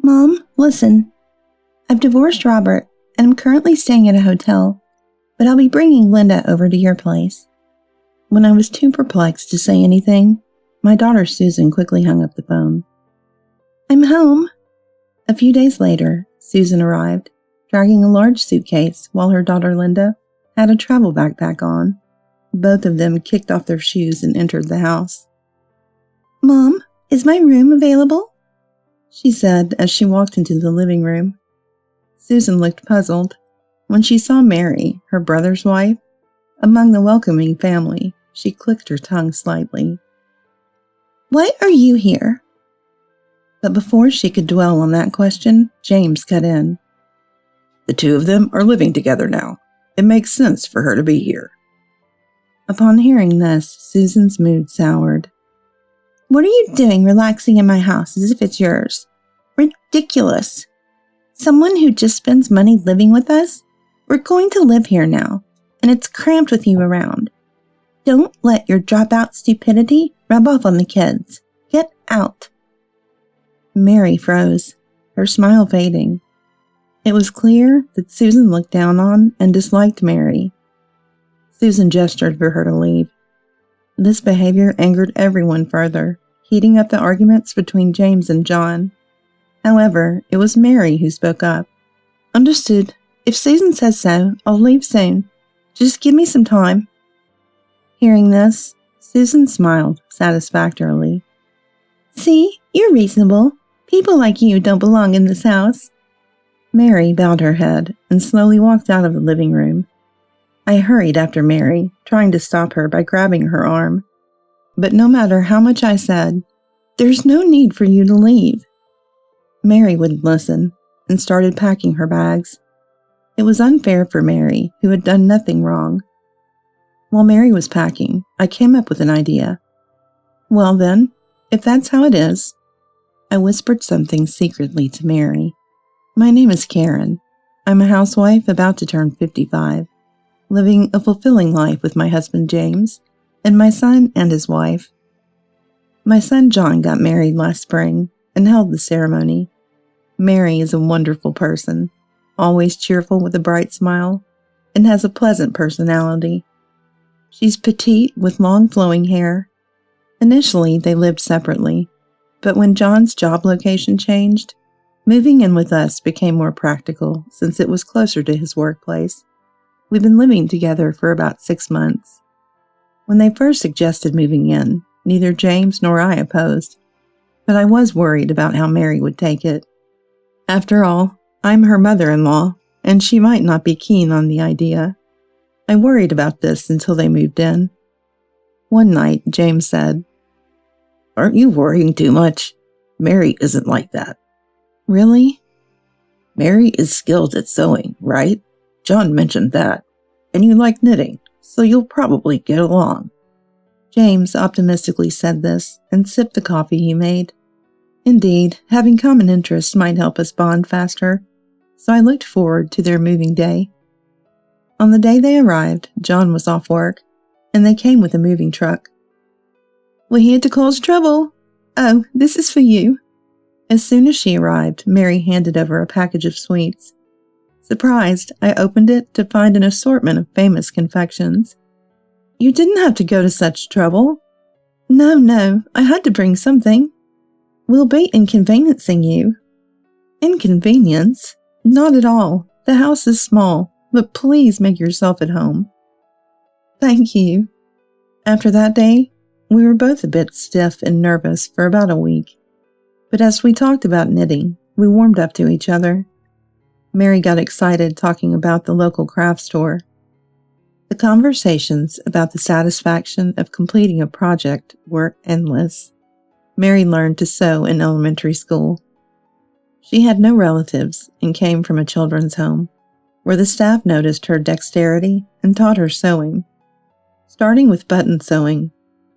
Mom, listen. I've divorced Robert, and I'm currently staying at a hotel, but I'll be bringing Linda over to your place. When I was too perplexed to say anything, my daughter Susan quickly hung up the phone. I'm home. A few days later, Susan arrived, dragging a large suitcase while her daughter Linda had a travel backpack on. Both of them kicked off their shoes and entered the house. Mom, is my room available? She said as she walked into the living room. Susan looked puzzled. When she saw Mary, her brother's wife, among the welcoming family, she clicked her tongue slightly. Why are you here? But before she could dwell on that question, James cut in. The two of them are living together now. It makes sense for her to be here. Upon hearing this, Susan's mood soured. What are you doing relaxing in my house as if it's yours? Ridiculous. Someone who just spends money living with us? We're going to live here now, and it's cramped with you around. Don't let your dropout stupidity rub off on the kids. Get out. Mary froze, her smile fading. It was clear that Susan looked down on and disliked Mary. Susan gestured for her to leave. This behavior angered everyone further, heating up the arguments between James and John. However, it was Mary who spoke up. Understood. If Susan says so, I'll leave soon. Just give me some time. Hearing this, Susan smiled satisfactorily. See, you're reasonable. People like you don't belong in this house. Mary bowed her head and slowly walked out of the living room. I hurried after Mary, trying to stop her by grabbing her arm. But no matter how much I said, there's no need for you to leave. Mary wouldn't listen and started packing her bags. It was unfair for Mary, who had done nothing wrong. While Mary was packing, I came up with an idea. Well then, if that's how it is, I whispered something secretly to Mary. My name is Karen. I'm a housewife about to turn 55, living a fulfilling life with my husband James and my son and his wife. My son John got married last spring and held the ceremony. Mary is a wonderful person, always cheerful with a bright smile, and has a pleasant personality. She's petite with long flowing hair. Initially, they lived separately, but when John's job location changed, moving in with us became more practical since it was closer to his workplace. We've been living together for about 6 months. When they first suggested moving in, neither James nor I opposed, but I was worried about how Mary would take it. After all, I'm her mother-in-law, and she might not be keen on the idea. I worried about this until they moved in. One night, James said, Aren't you worrying too much? Mary isn't like that. Really? Mary is skilled at sewing, right? John mentioned that. And you like knitting, so you'll probably get along. James optimistically said this and sipped the coffee he made. Indeed, having common interests might help us bond faster, so I looked forward to their moving day. On the day they arrived, John was off work, and they came with a moving truck. We're here to cause trouble. Oh, this is for you. As soon as she arrived, Mary handed over a package of sweets. Surprised, I opened it to find an assortment of famous confections. You didn't have to go to such trouble. No, I had to bring something. We'll be inconveniencing you. Inconvenience? Not at all. The house is small, but please make yourself at home. Thank you. After that day, we were both a bit stiff and nervous for about a week. But as we talked about knitting, we warmed up to each other. Mary got excited talking about the local craft store. The conversations about the satisfaction of completing a project were endless. Mary learned to sew in elementary school. She had no relatives and came from a children's home, where the staff noticed her dexterity and taught her sewing. Starting with button sewing,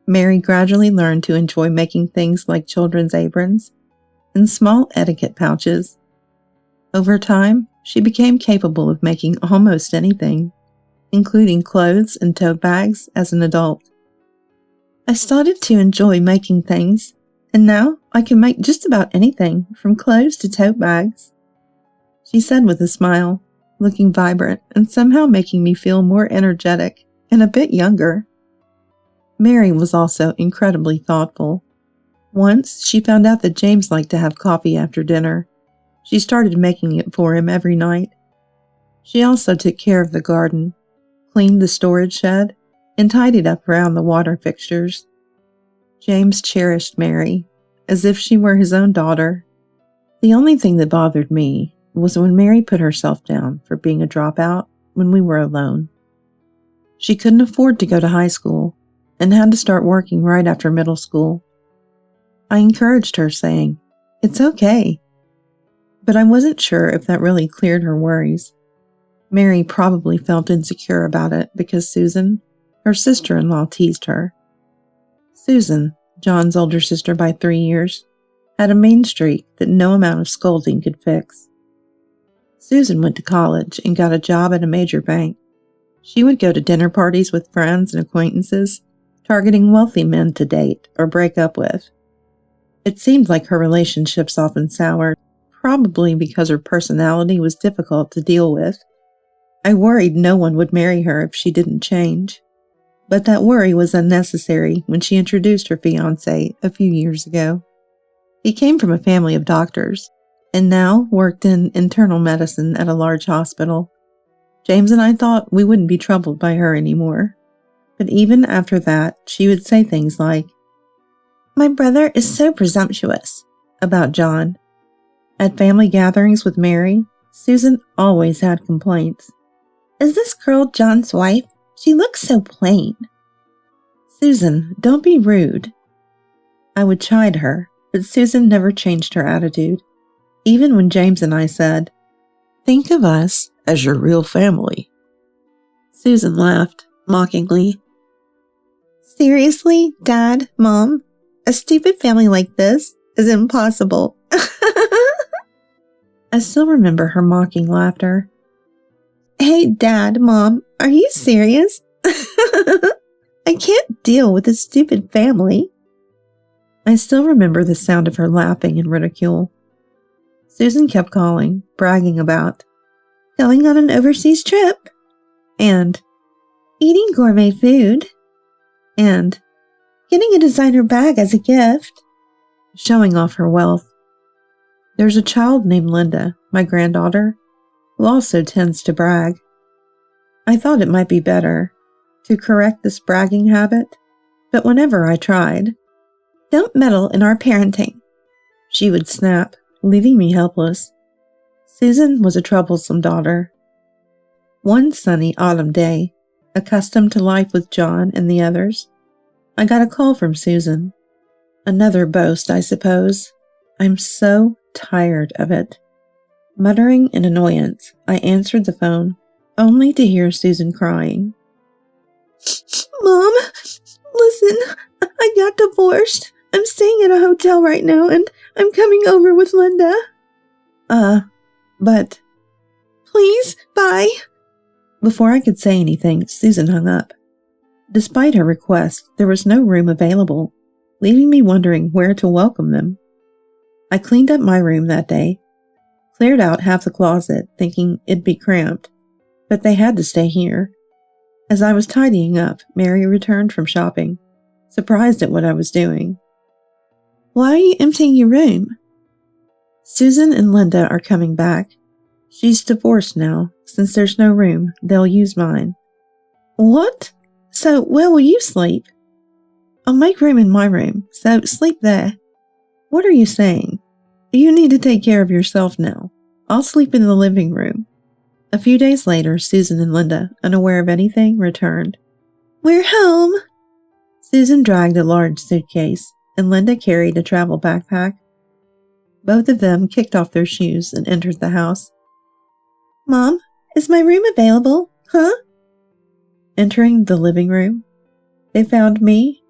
Mary gradually learned to enjoy making things like children's aprons and small etiquette pouches. Over time, she became capable of making almost anything, including clothes and tote bags as an adult. I started to enjoy making things, and now I can make just about anything, from clothes to tote bags," she said with a smile, looking vibrant and somehow making me feel more energetic and a bit younger. Mary was also incredibly thoughtful. Once she found out that James liked to have coffee after dinner. She started making it for him every night. She also took care of the garden, cleaned the storage shed, and tidied up around the water fixtures. James cherished Mary, as if she were his own daughter. The only thing that bothered me was when Mary put herself down for being a dropout when we were alone. She couldn't afford to go to high school and had to start working right after middle school. I encouraged her, saying, "It's okay." But I wasn't sure if that really cleared her worries. Mary probably felt insecure about it because Susan, her sister-in-law, teased her. Susan, John's older sister by 3 years, had a mean streak that no amount of scolding could fix. Susan went to college and got a job at a major bank. She would go to dinner parties with friends and acquaintances, targeting wealthy men to date or break up with. It seemed like her relationships often soured, probably because her personality was difficult to deal with. I worried no one would marry her if she didn't change. But that worry was unnecessary when she introduced her fiancé a few years ago. He came from a family of doctors, and now worked in internal medicine at a large hospital. James and I thought we wouldn't be troubled by her anymore. But even after that, she would say things like, "My brother is so presumptuous," about John. At family gatherings with Mary, Susan always had complaints. "Is this girl John's wife? She looks so plain." "Susan, don't be rude." I would chide her, but Susan never changed her attitude. Even when James and I said, "Think of us as your real family," Susan laughed mockingly. "Seriously, Dad, Mom? A stupid family like this is impossible." I still remember her mocking laughter. "Hey, Dad, Mom, are you serious? I can't deal with a stupid family." I still remember the sound of her laughing in ridicule. Susan kept calling, bragging about going on an overseas trip, and eating gourmet food, and getting a designer bag as a gift, showing off her wealth. There's a child named Linda, my granddaughter, who also tends to brag. I thought it might be better to correct this bragging habit, but whenever I tried, "Don't meddle in our parenting," she would snap, leaving me helpless. Susan was a troublesome daughter. One sunny autumn day, accustomed to life with John and the others, I got a call from Susan. Another boast, I suppose. I'm so tired of it. Muttering in annoyance, I answered the phone, only to hear Susan crying. "Mom, listen, I got divorced. I'm staying at a hotel right now, and I'm coming over with Linda." But... "Please, bye." Before I could say anything, Susan hung up. Despite her request, there was no room available, leaving me wondering where to welcome them. I cleaned up my room that day, cleared out half the closet, thinking it'd be cramped, but they had to stay here. As I was tidying up, Mary returned from shopping, surprised at what I was doing. "Why are you emptying your room?" "Susan and Linda are coming back. She's divorced now. Since there's no room, they'll use mine." "What? So where will you sleep?" "I'll make room in my room, so sleep there." "What are you saying? You need to take care of yourself now. I'll sleep in the living room." A few days later, Susan and Linda, unaware of anything, returned. "We're home." Susan dragged a large suitcase, and Linda carried a travel backpack. Both of them kicked off their shoes and entered the house. "Mom, is my room available, huh?" Entering the living room, they found me,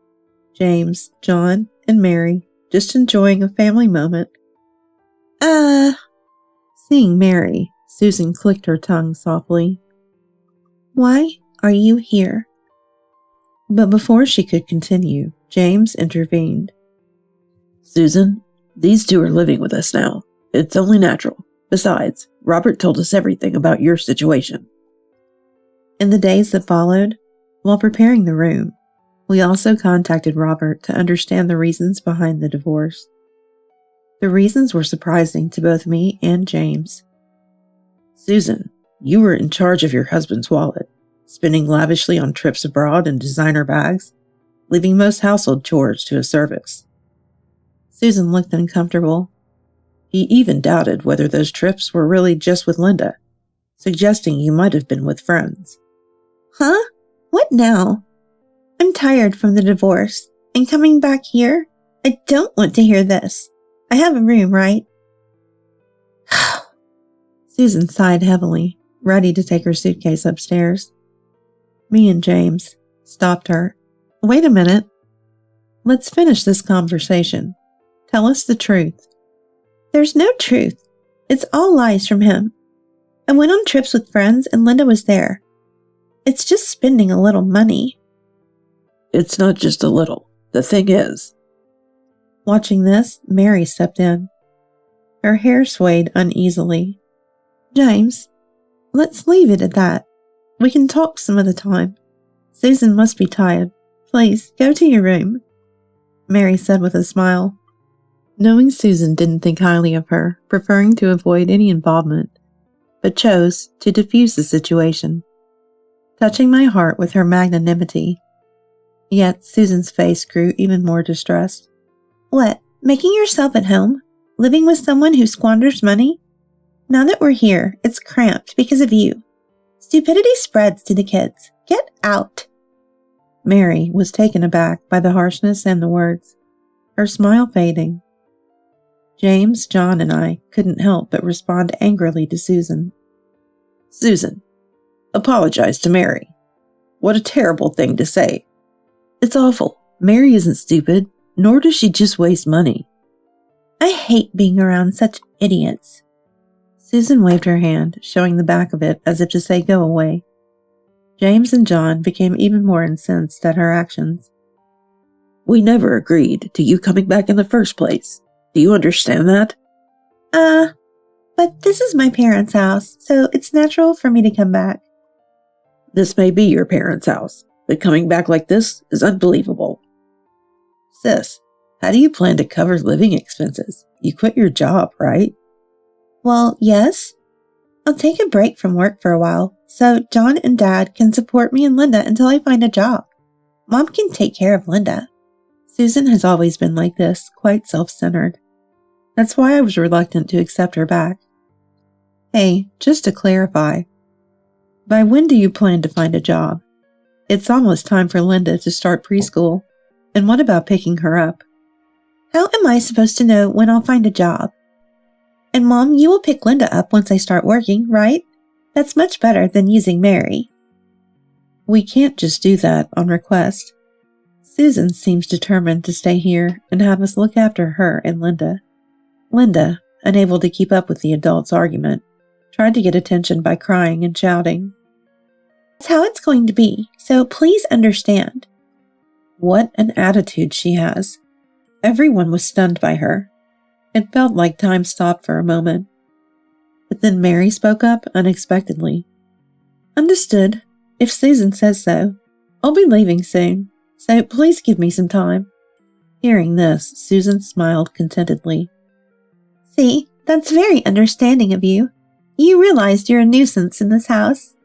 James, John, and Mary just enjoying a family moment. Seeing Mary, Susan clicked her tongue softly. "Why are you here?" But before she could continue, James intervened. "Susan, These two are living with us now. It's only natural. Besides, Robert told us everything about your situation. In the days that followed, while preparing the room, we also contacted Robert to understand the reasons behind the divorce. The reasons were surprising to both me and James. Susan, you were in charge of your husband's wallet, spending lavishly on trips abroad and designer bags, leaving most household chores to his service. Susan looked uncomfortable. He even doubted whether those trips were really just with Linda, suggesting you might have been with friends. Huh? What now? I'm tired from the divorce, and coming back here, I don't want to hear this. I have a room, right? Susan sighed heavily, ready to take her suitcase upstairs. Me and James stopped her. Wait a minute. Let's finish this conversation. Tell us the truth. There's no truth. It's all lies from him. I went on trips with friends and Linda was there. It's just spending a little money. It's not just a little. The thing is. Watching this, Mary stepped in. Her hair swayed uneasily. James, let's leave it at that. We can talk some other time. Susan must be tired. Please, go to your room, Mary said with a smile. Knowing Susan didn't think highly of her, preferring to avoid any involvement, but chose to diffuse the situation, touching my heart with her magnanimity. Yet Susan's face grew even more distressed. What, making yourself at home? Living with someone who squanders money? Now that we're here, it's cramped because of you. Stupidity spreads to the kids. Get out. Mary was taken aback by the harshness and the words, her smile fading. James, John, and I couldn't help but respond angrily to Susan. Susan, apologize to Mary. What a terrible thing to say. It's awful. Mary isn't stupid, nor does she just waste money. I hate being around such idiots. Susan waved her hand, showing the back of it as if to say go away. James and John became even more incensed at her actions. We never agreed to you coming back in the first place. Do you understand that? But this is my parents' house, so it's natural for me to come back. This may be your parents' house, but coming back like this is unbelievable. Sis, how do you plan to cover living expenses? You quit your job, right? Well, yes. I'll take a break from work for a while, so John and Dad can support me and Linda until I find a job. Mom can take care of Linda. Susan has always been like this, quite self-centered. That's why I was reluctant to accept her back. Hey, just to clarify, by when do you plan to find a job? It's almost time for Linda to start preschool. And what about picking her up? How am I supposed to know when I'll find a job? And Mom, you will pick Linda up once I start working, right? That's much better than using Mary. We can't just do that on request. Susan seems determined to stay here and have us look after her and Linda. Linda, unable to keep up with the adults' argument, tried to get attention by crying and shouting. That's how it's going to be, so please understand. What an attitude she has. Everyone was stunned by her. It felt like time stopped for a moment. But then Mary spoke up unexpectedly. Understood. If Susan says so. I'll be leaving soon, so please give me some time. Hearing this, Susan smiled contentedly. See, that's very understanding of you. You realized you're a nuisance in this house.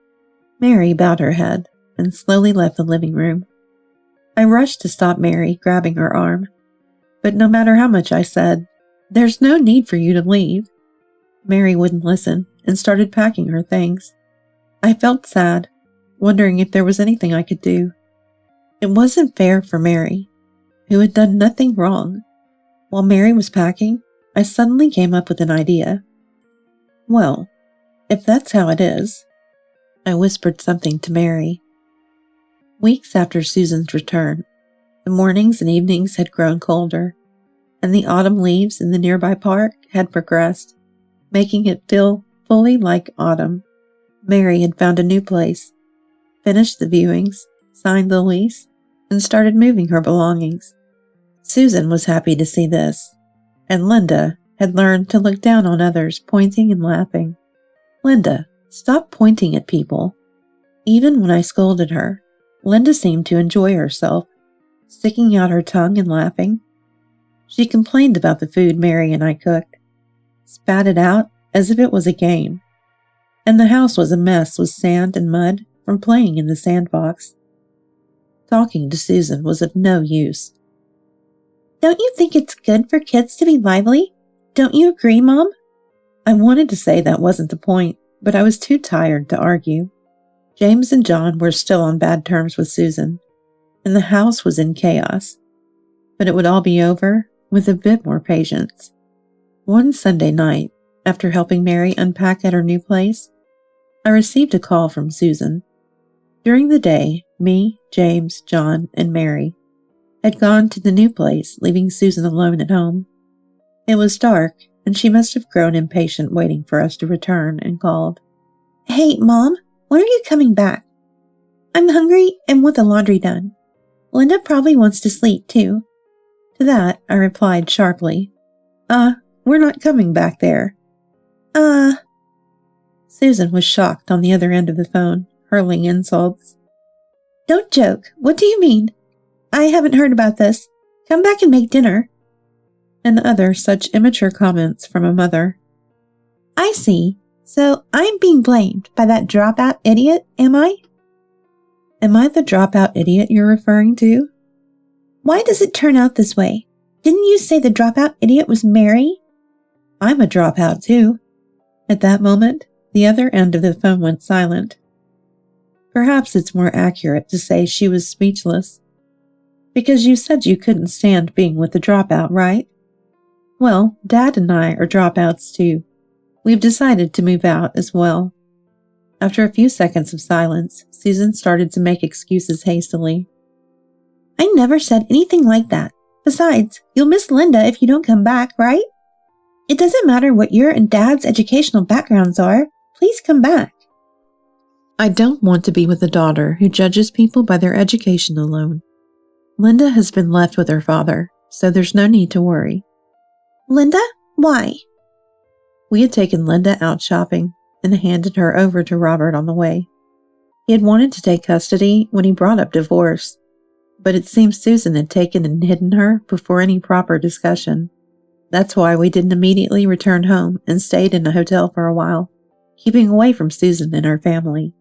Mary bowed her head and slowly left the living room. I rushed to stop Mary, grabbing her arm. But no matter how much I said, there's no need for you to leave. Mary wouldn't listen and started packing her things. I felt sad, wondering if there was anything I could do. It wasn't fair for Mary, who had done nothing wrong. While Mary was packing, I suddenly came up with an idea. Well, if that's how it is, I whispered something to Mary. Weeks after Susan's return, the mornings and evenings had grown colder, and the autumn leaves in the nearby park had progressed, making it feel fully like autumn. Mary had found a new place, finished the viewings, signed the lease, and started moving her belongings. Susan was happy to see this. and Linda had learned to look down on others, pointing and laughing. Linda, stop pointing at people. Even when I scolded her, Linda seemed to enjoy herself, sticking out her tongue and laughing. She complained about the food Mary and I cooked, spat it out as if it was a game, and the house was a mess with sand and mud from playing in the sandbox. Talking to Susan was of no use. Don't you think it's good for kids to be lively? Don't you agree, Mom? I wanted to say that wasn't the point, but I was too tired to argue. James and John were still on bad terms with Susan, and the house was in chaos. But it would all be over with a bit more patience. One Sunday night, after helping Mary unpack at her new place, I received a call from Susan. During the day, me, James, John, and Mary had gone to the new place, leaving Susan alone at home. It was dark, and she must have grown impatient waiting for us to return and called. Hey, Mom, when are you coming back? I'm hungry and want the laundry done. Linda probably wants to sleep, too. To that, I replied sharply, we're not coming back there. Susan was shocked on the other end of the phone, hurling insults. Don't joke. What do you mean? I haven't heard about this. Come back and make dinner. And other such immature comments from a mother. I see. So I'm being blamed by that dropout idiot, am I? Am I the dropout idiot you're referring to? Why does it turn out this way? Didn't you say the dropout idiot was Mary? I'm a dropout too. At that moment, the other end of the phone went silent. Perhaps it's more accurate to say she was speechless. Because you said you couldn't stand being with the dropout, right? Well, Dad and I are dropouts too. We've decided to move out as well. After a few seconds of silence, Susan started to make excuses hastily. I never said anything like that. Besides, you'll miss Linda if you don't come back, right? It doesn't matter what your and Dad's educational backgrounds are. Please come back. I don't want to be with a daughter who judges people by their education alone. Linda has been left with her father, so there's no need to worry. Linda? Why? We had taken Linda out shopping and handed her over to Robert on the way. He had wanted to take custody when he brought up divorce, but it seems Susan had taken and hidden her before any proper discussion. That's why we didn't immediately return home and stayed in a hotel for a while, keeping away from Susan and her family.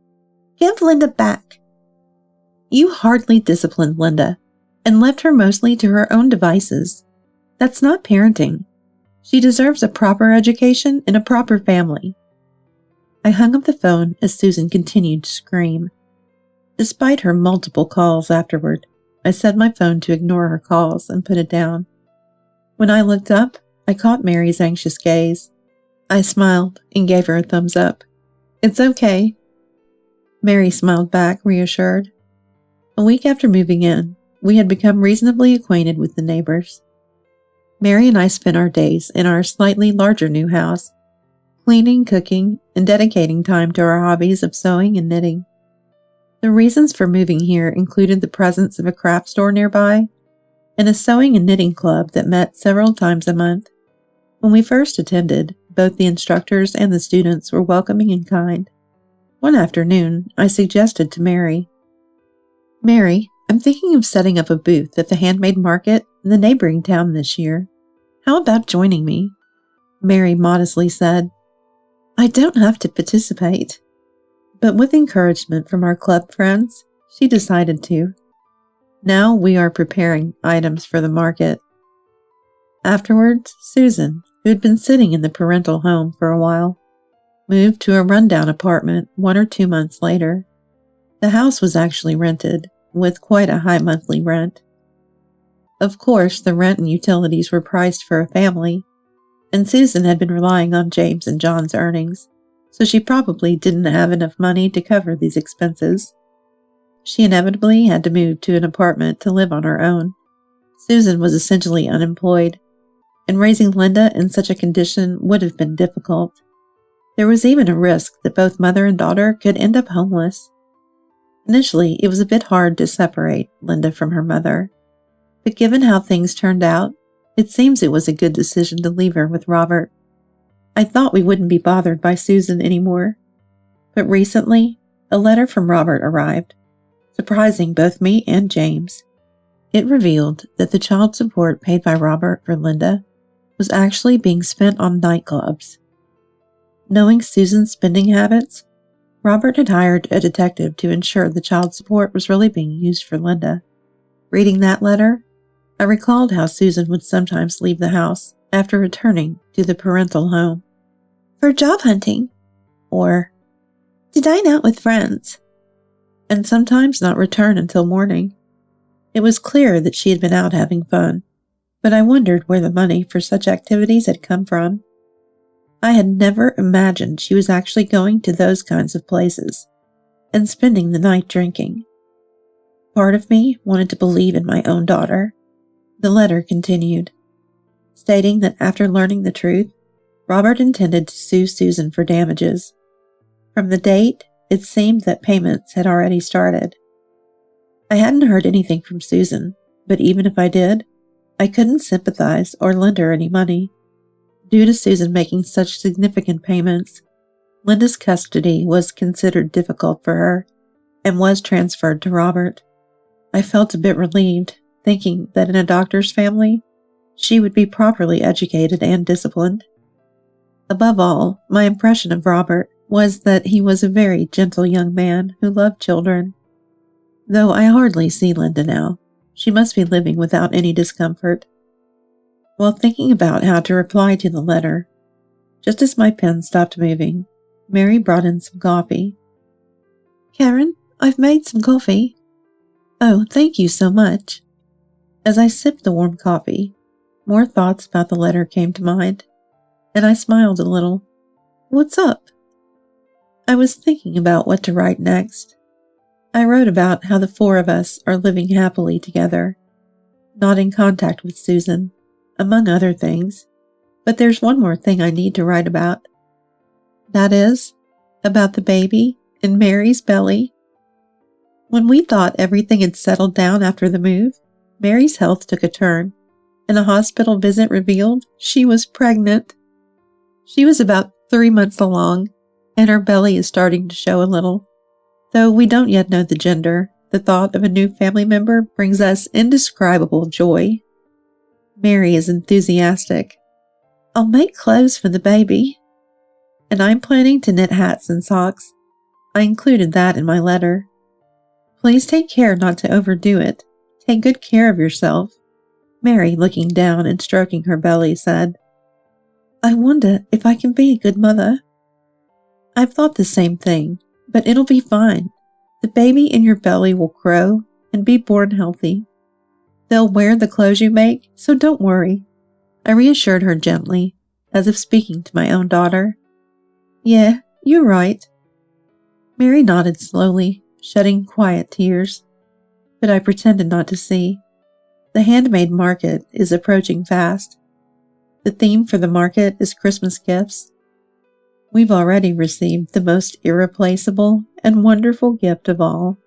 Give Linda back. You hardly disciplined Linda and left her mostly to her own devices. That's not parenting. She deserves a proper education and a proper family. I hung up the phone as Susan continued to scream. Despite her multiple calls afterward, I set my phone to ignore her calls and put it down. When I looked up, I caught Mary's anxious gaze. I smiled and gave her a thumbs up. It's okay. Mary smiled back, reassured. A week after moving in, we had become reasonably acquainted with the neighbors. Mary and I spent our days in our slightly larger new house, cleaning, cooking, and dedicating time to our hobbies of sewing and knitting. The reasons for moving here included the presence of a craft store nearby and a sewing and knitting club that met several times a month. When we first attended, both the instructors and the students were welcoming and kind. One afternoon, I suggested to Mary, Mary, I'm thinking of setting up a booth at the handmade market in the neighboring town this year. How about joining me? Mary modestly said, I don't have to participate. But with encouragement from our club friends, she decided to. Now we are preparing items for the market. Afterwards, Susan, who had been sitting in the parental home for a while, moved to a rundown apartment 1 or 2 months later. The house was actually rented, with quite a high monthly rent. Of course, the rent and utilities were priced for a family, and Susan had been relying on James and John's earnings, so she probably didn't have enough money to cover these expenses. She inevitably had to move to an apartment to live on her own. Susan was essentially unemployed, and raising Linda in such a condition would have been difficult. There was even a risk that both mother and daughter could end up homeless. Initially, it was a bit hard to separate Linda from her mother, but given how things turned out, It seems it was a good decision to leave her with Robert. I thought we wouldn't be bothered by Susan anymore. But recently, a letter from Robert arrived, surprising both me and James. It revealed that the child support paid by Robert for Linda was actually being spent on nightclubs. Knowing Susan's spending habits, Robert had hired a detective to ensure the child support was really being used for Linda. Reading that letter, I recalled how Susan would sometimes leave the house after returning to the parental home. For job hunting, or to dine out with friends, and sometimes not return until morning. It was clear that she had been out having fun, but I wondered where the money for such activities had come from. I had never imagined she was actually going to those kinds of places and spending the night drinking. Part of me wanted to believe in my own daughter. The letter continued, stating that after learning the truth, Robert intended to sue Susan for damages. From the date, it seemed that payments had already started. I hadn't heard anything from Susan, but even if I did, I couldn't sympathize or lend her any money. Due to Susan making such significant payments, Linda's custody was considered difficult for her and was transferred to Robert. I felt a bit relieved, thinking that in a doctor's family, she would be properly educated and disciplined. Above all, my impression of Robert was that he was a very gentle young man who loved children. Though I hardly see Linda now, she must be living without any discomfort. While thinking about how to reply to the letter, just as my pen stopped moving, Mary brought in some coffee. Karen, I've made some coffee. Oh, thank you so much. As I sipped the warm coffee, more thoughts about the letter came to mind, and I smiled a little. What's up? I was thinking about what to write next. I wrote about how the four of us are living happily together, not in contact with Susan, among other things. But there's one more thing I need to write about. That is, about the baby in Mary's belly. When we thought everything had settled down after the move, Mary's health took a turn, and a hospital visit revealed she was pregnant. She was about 3 months along, and her belly is starting to show a little. Though we don't yet know the gender, the thought of a new family member brings us indescribable joy. Mary is enthusiastic. I'll make clothes for the baby. And I'm planning to knit hats and socks. I included that in my letter. Please take care not to overdo it. Take good care of yourself. Mary, looking down and stroking her belly, said, I wonder if I can be a good mother. I've thought the same thing, but it'll be fine. The baby in your belly will grow and be born healthy. They'll wear the clothes you make, so don't worry. I reassured her gently, as if speaking to my own daughter. Yeah, you're right. Mary nodded slowly, shedding quiet tears, but I pretended not to see. The handmade market is approaching fast. The theme for the market is Christmas gifts. We've already received the most irreplaceable and wonderful gift of all.